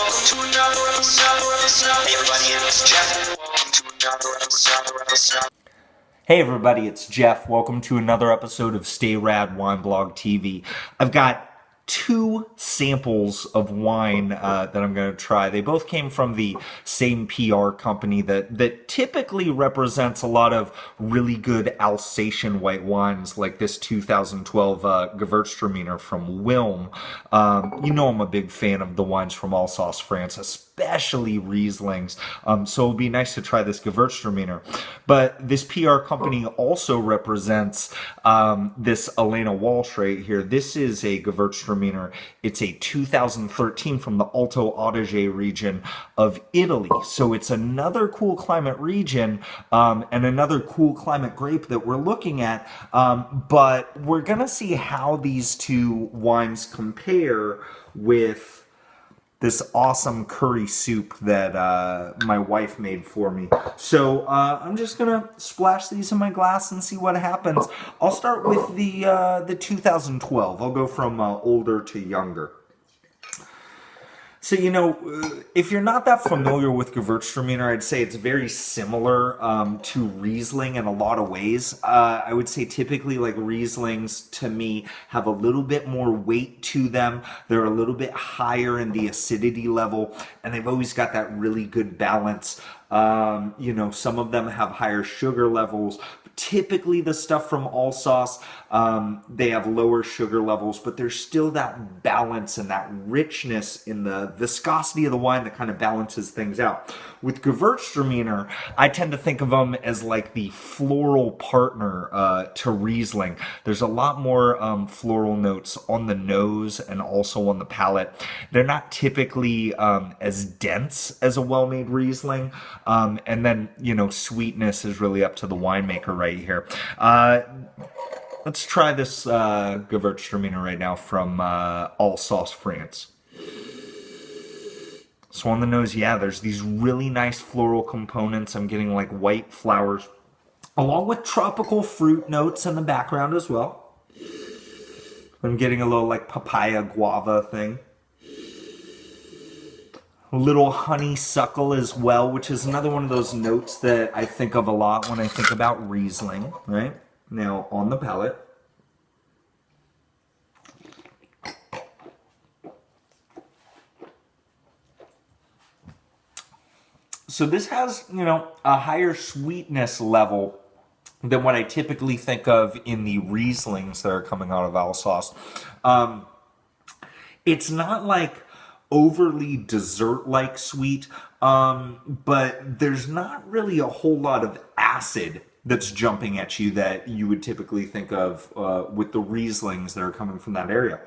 to another episode. Hey everybody, it's Jeff. Welcome to another episode. Hey everybody, it's Jeff. Welcome to another episode of Stay Rad Wine Blog TV. I've got two samples of wine that I'm going to try. They both came from the same PR company that typically represents a lot of really good Alsatian white wines, like this 2012 Gewürztraminer from Wilm. You know I'm a big fan of the wines from Alsace, France, especially Rieslings. So it'll be nice to try this Gewürztraminer. But this PR company also represents this Elena Walsh right here. This is a Gewürztraminer. It's a 2013 from the Alto Adige region of Italy. So it's another cool climate region and another cool climate grape that we're looking at. But we're going to see how these two wines compare with this awesome curry soup that my wife made for me. So I'm just gonna splash these in my glass and see what happens. I'll start with the 2012. I'll go from older to younger. So, you know, if you're not that familiar with Gewürztraminer, I'd say it's very similar to Riesling in a lot of ways. I would say typically like Rieslings, to me, have a little bit more weight to them. They're a little bit higher in the acidity level, and they've always got that really good balance. You know, some of them have higher sugar levels. Typically the stuff from Alsace, they have lower sugar levels, but there's still that balance and that richness in the viscosity of the wine that kind of balances things out. With Gewürztraminer, I tend to think of them as like the floral partner to Riesling. There's a lot more floral notes on the nose and also on the palate. They're not typically as dense as a well-made Riesling. And then, you know, sweetness is really up to the winemaker right here. Let's try this Gewürztraminer right now from Alsace, France. So on the nose, yeah, there's these really nice floral components. I'm getting like white flowers, along with tropical fruit notes in the background as well. I'm getting a little like papaya guava thing. A little honeysuckle as well, which is another one of those notes that I think of a lot when I think about Riesling, right? Now, on the palate. So this has, you know, a higher sweetness level than what I typically think of in the Rieslings that are coming out of Alsace. It's not like overly dessert-like sweet, but there's not really a whole lot of acid that's jumping at you that you would typically think of with the Rieslings that are coming from that area.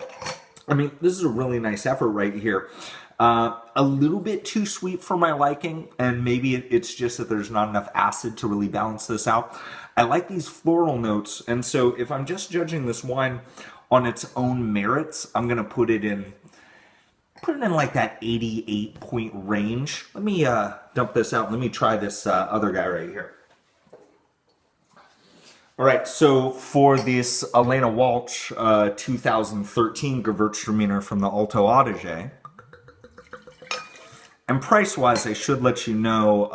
I mean, this is a really nice effort right here. A little bit too sweet for my liking, and maybe it's just that there's not enough acid to really balance this out. I like these floral notes, and so if I'm just judging this wine on its own merits, I'm gonna put it in like that 88 point range. Let me dump this out. Let me try this other guy right here. All right, so for this Elena Walsh 2013 Gewürztraminer from the Alto Adige, and price-wise, I should let you know,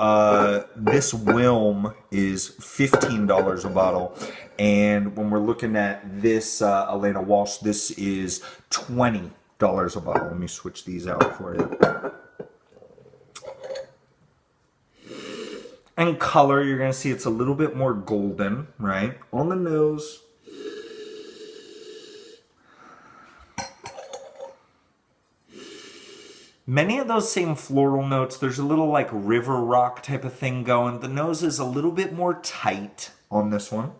this Wilm is $15 a bottle, and when we're looking at this Elena Walsh, this is $20 a bottle. Let me switch these out for you. And color, you're going to see it's a little bit more golden, right? On the nose. Many of those same floral notes. There's a little like river rock type of thing going. The nose is a little bit more tight on this one.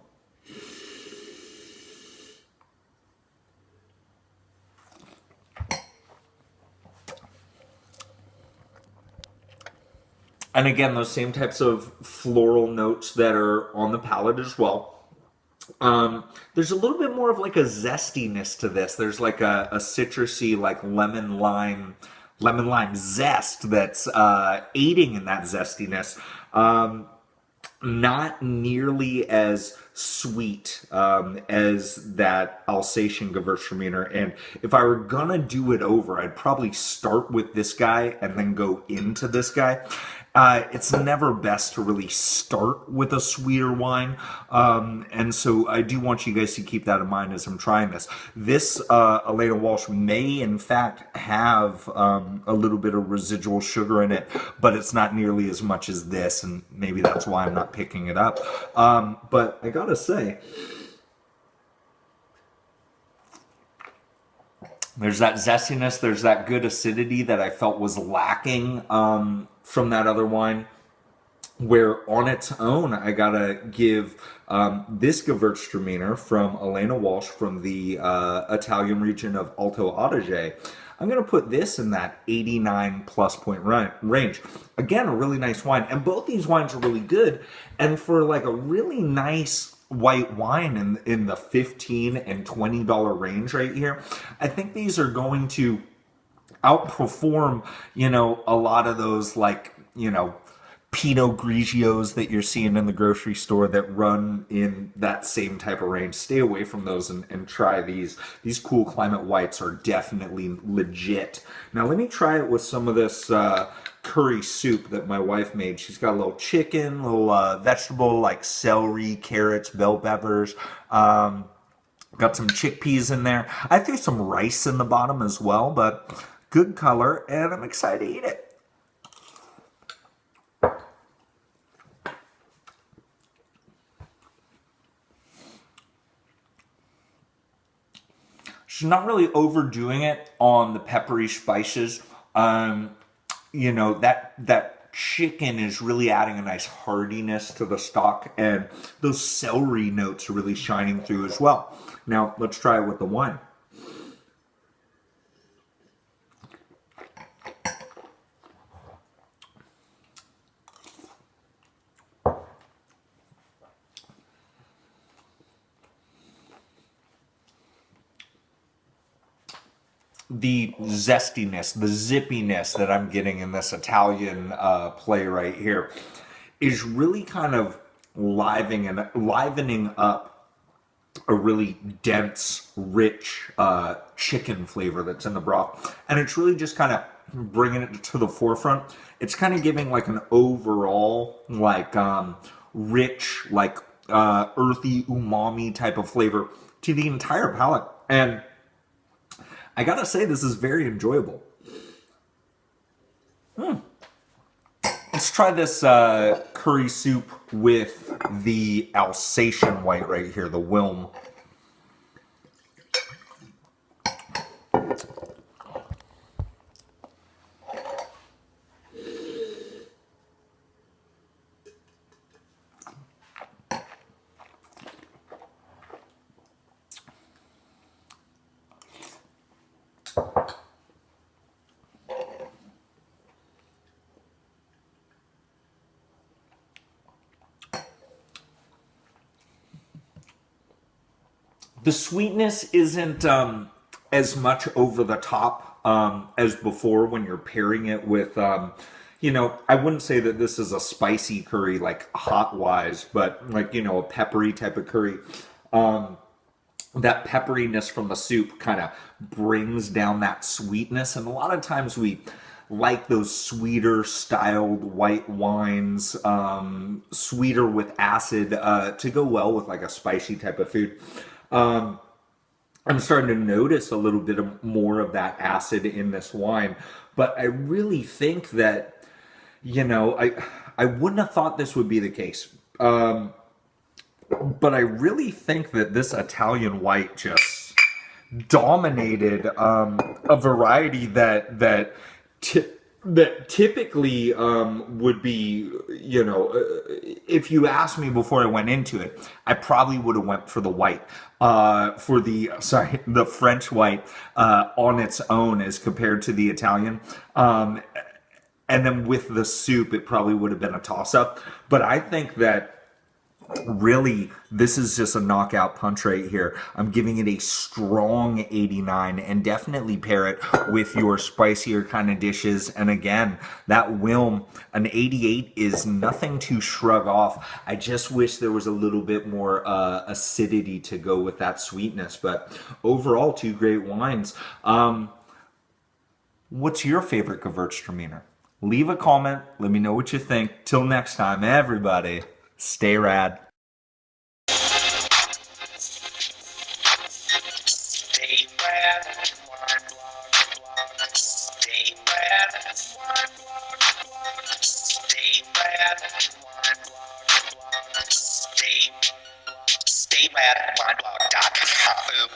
And again, those same types of floral notes that are on the palate as well. There's a little bit more of like a zestiness to this. There's like a citrusy, like lemon lime zest that's aiding in that zestiness. Not nearly as sweet as that Alsatian Gewürztraminer. And if I were gonna do it over, I'd probably start with this guy and then go into this guy. It's never best to really start with a sweeter wine. And so I do want you guys to keep that in mind as I'm trying this. This Elena Walsh may in fact have a little bit of residual sugar in it, but it's not nearly as much as this, and maybe that's why I'm not picking it up. But I gotta say, there's that zestiness, there's that good acidity that I felt was lacking from that other wine. Where on its own, I gotta give this Gewürztraminer from Elena Walsh from the Italian region of Alto Adige. I'm gonna put this in that 89 plus point range. Again, a really nice wine, and both these wines are really good. And for like a really nice white wine in the $15 and $20 range right here, I think these are going to outperform, a lot of those, like, Pinot Grigios that you're seeing in the grocery store that run in that same type of range. Stay away from those and try these. These Cool Climate whites are definitely legit. Now let me try it with some of this curry soup that my wife made. She's got a little chicken, a little vegetable like celery, carrots, bell peppers. Got some chickpeas in there. I threw some rice in the bottom as well, but good color, and I'm excited to eat it. She's not really overdoing it on the peppery spices. That chicken is really adding a nice heartiness to the stock, and those celery notes are really shining through as well. Now, let's try it with the wine. The zestiness, the zippiness that I'm getting in this Italian play right here is really kind of livening up a really dense, rich chicken flavor that's in the broth. And it's really just kind of bringing it to the forefront. It's kind of giving like an overall, like rich, like earthy umami type of flavor to the entire palate. And I gotta say, this is very enjoyable. Let's try this curry soup with the Alsatian white right here, the Wilm. The sweetness isn't as much over the top as before when you're pairing it with, I wouldn't say that this is a spicy curry like hot wise, but like, a peppery type of curry. That pepperiness from the soup kind of brings down that sweetness. And a lot of times we like those sweeter styled white wines, sweeter with acid to go well with like a spicy type of food. I'm starting to notice a little bit more of that acid in this wine, but I really think that, I wouldn't have thought this would be the case. But I really think that this Italian white just dominated a variety that typically would be, if you asked me before I went into it, I probably would have went for the white, the French white on its own as compared to the Italian. And then with the soup, it probably would have been a toss-up. But I think that Really, this is just a knockout punch right here. I'm giving it a strong 89, and definitely pair it with your spicier kind of dishes. And again, that Wilm, an 88 is nothing to shrug off. I just wish there was a little bit more acidity to go with that sweetness. But overall, two great wines. What's your favorite Gewürztraminer? Leave a comment. Let me know what you think. Till next time, everybody, stay rad. Stay rad, wine blog. Stay rad, wine blog. Stay rad, wine blog. Stay rad, wineblog.com.